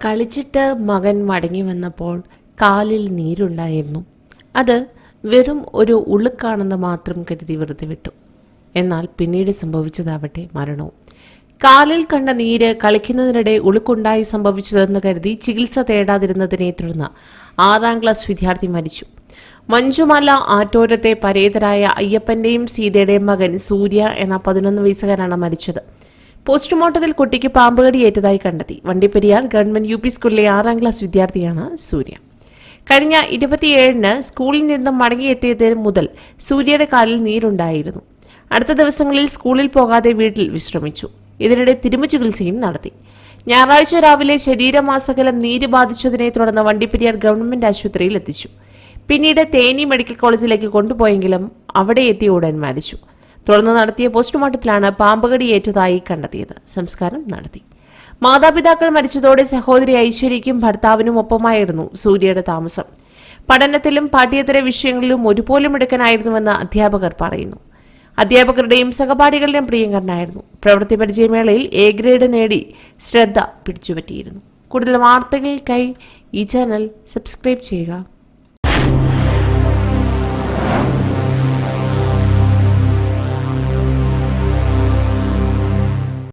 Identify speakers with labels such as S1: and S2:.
S1: കളിച്ചിട്ട് മകൻ മടങ്ങി വന്നപ്പോൾ കാലിൽ നീരുണ്ടായിരുന്നു. അത് വെറും ഒരു ഉളുക്കാണെന്ന് മാത്രം കരുതി വെറുതെ വിട്ടു. എന്നാൽ പിന്നീട് സംഭവിച്ചതാവട്ടെ മരണവും. കാലിൽ കണ്ട നീര് കളിക്കുന്നതിനിടെ ഉളുക്കുണ്ടായി സംഭവിച്ചതെന്ന് കരുതി ചികിത്സ തേടാതിരുന്നതിനെ തുടർന്ന് 6ാം ക്ലാസ് വിദ്യാർത്ഥി മരിച്ചു. മഞ്ജുമല ആറ്റോരത്തെ പരേതരായ അയ്യപ്പന്റെയും സീതയുടെയും മകൻ സൂര്യ എന്ന 11 വയസ്സുകാരാണ് മരിച്ചത്. പോസ്റ്റ്മോർട്ടത്തിൽ കുട്ടിക്ക് പാമ്പുകടിയേറ്റതായി കണ്ടെത്തി. വണ്ടിപ്പെരിയാർ ഗവൺമെന്റ് UP സ്കൂളിലെ 6ാം ക്ലാസ് വിദ്യാർത്ഥിയാണ് സൂര്യ. കഴിഞ്ഞ 27-ന് സ്കൂളിൽ നിന്നും മടങ്ങിയെത്തിയത് മുതൽ സൂര്യയുടെ കാലിൽ നീരുണ്ടായിരുന്നു. അടുത്ത ദിവസങ്ങളിൽ സ്കൂളിൽ പോകാതെ വീട്ടിൽ വിശ്രമിച്ചു. ഇതിനിടെ തിരുമു ചികിത്സയും നടത്തി. ഞായറാഴ്ച രാവിലെ ശരീരമാസകലം നീര് ബാധിച്ചതിനെ തുടർന്ന് വണ്ടിപ്പെരിയാർ ഗവൺമെന്റ് ആശുപത്രിയിൽ എത്തിച്ചു. പിന്നീട് തേനി മെഡിക്കൽ കോളേജിലേക്ക് കൊണ്ടുപോയെങ്കിലും അവിടെ എത്തിയ ഉടൻ മരിച്ചു. തുടർന്ന് നടത്തിയ പോസ്റ്റ്മോർട്ടത്തിലാണ് പാമ്പുകടിയേറ്റതായി കണ്ടെത്തിയത്. സംസ്കാരം നടത്തി. മാതാപിതാക്കൾ മരിച്ചതോടെ സഹോദരി ഐശ്വര്യയ്ക്കും ഭർത്താവിനും ഒപ്പമായിരുന്നു സൂര്യയുടെ താമസം. പഠനത്തിലും പാഠ്യേതര വിഷയങ്ങളിലും ഒരുപോലെ മിടുക്കനായിരുന്നുവെന്ന് അധ്യാപകർ പറയുന്നു. അധ്യാപകരുടെയും സഹപാഠികളുടെയും പ്രിയങ്കരനായിരുന്നു. പ്രവൃത്തി പരിചയമേളയിൽ A ഗ്രേഡ് നേടി ശ്രദ്ധ പിടിച്ചുപറ്റിയിരുന്നു. കൂടുതൽ വാർത്തകൾക്കായി ഈ ചാനൽ സബ്സ്ക്രൈബ് ചെയ്യുക.